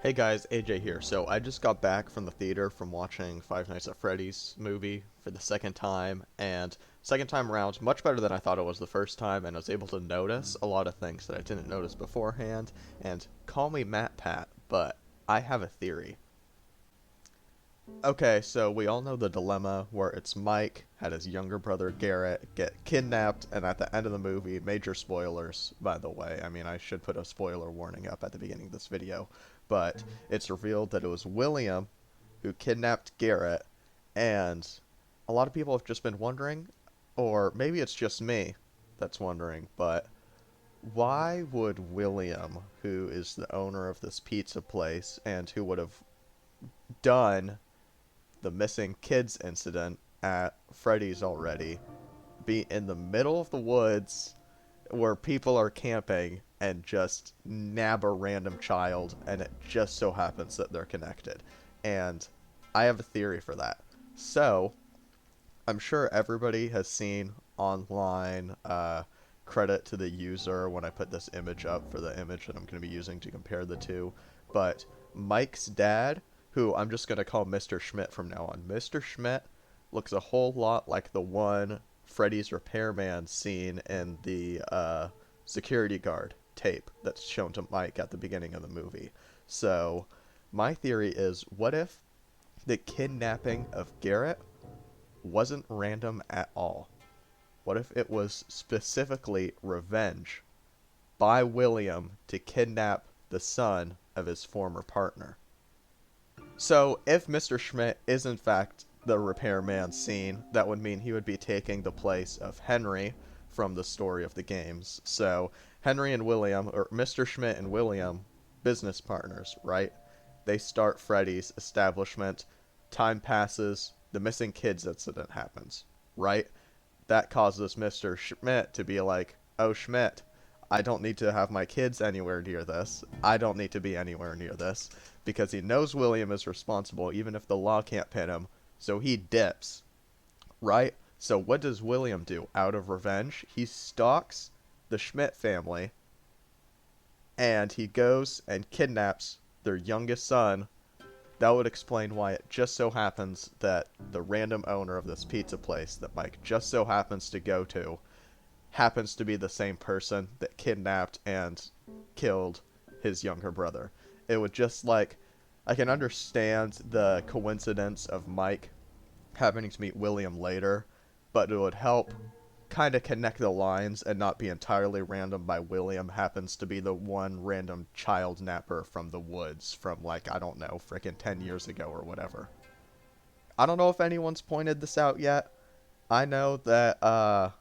Hey guys, AJ here. So I just got back from the theater from watching Five Nights at Freddy's movie for the second time, and second time around, much better than I thought it was the first time, and I was able to notice a lot of things that I didn't notice beforehand, and call me Matt Pat, but I have a theory. Okay, so we all know the dilemma where it's Mike had his younger brother Garrett get kidnapped, and at the end of the movie, major spoilers, by the way. I mean, I should put a spoiler warning up at the beginning of this video, but it's revealed that it was William who kidnapped Garrett, and a lot of people have just been wondering, or maybe it's just me that's wondering, but why would William, who is the owner of this pizza place and who would have done the missing kids incident at Freddy's already, be in the middle of the woods where people are camping and just nab a random child, and it just so happens that they're connected? And I have a theory for that. So, I'm sure everybody has seen online credit to the user when I put this image up for the image that I'm going to be using to compare the two. But Mike's dad, who I'm just going to call Mr. Schmidt from now on, Mr. Schmidt looks a whole lot like the one Freddy's repairman scene in the security guard tape that's shown to Mike at the beginning of the movie. So, my theory is, what if the kidnapping of Garrett wasn't random at all? What if it was specifically revenge by William to kidnap the son of his former partner? So, if Mr. Schmidt is in fact the repairman scene, that would mean he would be taking the place of Henry from the story of the games. So, Henry and William, or Mr. Schmidt and William, business partners, right? They start Freddy's establishment. Time passes. The missing kids incident happens, right? That causes Mr. Schmidt to be like, oh, Schmidt, I don't need to have my kids anywhere near this. I don't need to be anywhere near this. Because he knows William is responsible, even if the law can't pin him. So he dips, right? So what does William do out of revenge? He stalks the Schmidt family, and he goes and kidnaps their youngest son. That would explain why it just so happens that the random owner of this pizza place that Mike just so happens to go to happens to be the same person that kidnapped and killed his younger brother. It would just like, I can understand the coincidence of Mike having to meet William later, but it would help kind of connect the lines and not be entirely random by William happens to be the one random child napper from the woods from, like, I don't know, freaking 10 years ago or whatever. I don't know if anyone's pointed this out yet. I know that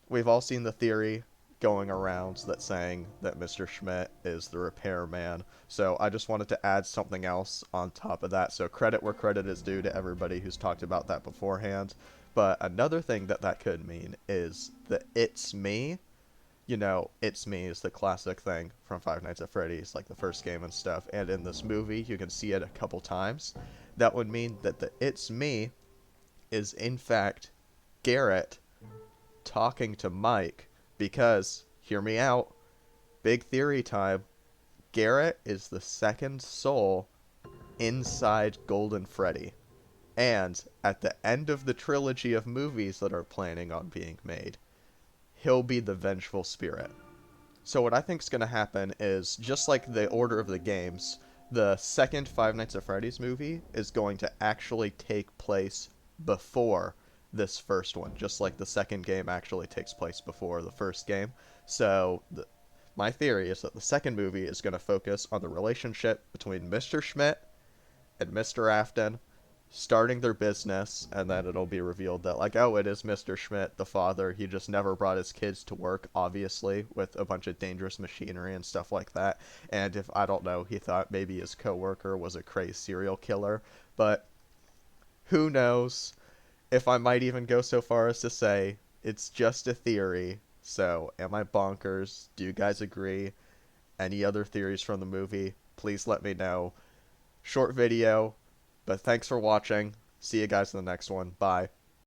we've all seen the theory going around that saying that Mr. Schmidt is the repairman. So I just wanted to add something else on top of that. So credit where credit is due to everybody who's talked about that beforehand. But another thing that that could mean is that it's me. You know, it's me is the classic thing from Five Nights at Freddy's, like the first game and stuff. And in this movie, you can see it a couple times. That would mean that the it's me is in fact Garrett talking to Mike, because, hear me out, big theory time, Garrett is the second soul inside Golden Freddy. And at the end of the trilogy of movies that are planning on being made, he'll be the vengeful spirit. So what I think is going to happen is, just like the order of the games, the second Five Nights at Freddy's movie is going to actually take place before this first one, just like the second game actually takes place before the first game. So my theory is that the second movie is going to focus on the relationship between Mr. Schmidt and Mr. Afton starting their business, and then it'll be revealed that, like, oh, it is Mr. Schmidt, the father. He just never brought his kids to work, obviously, with a bunch of dangerous machinery and stuff like that. And if, I don't know, he thought maybe his coworker was a crazy serial killer. But who knows? If I might even go so far as to say it's just a theory. So, am I bonkers? Do you guys agree? Any other theories from the movie? Please let me know. Short video, but thanks for watching. See you guys in the next one. Bye.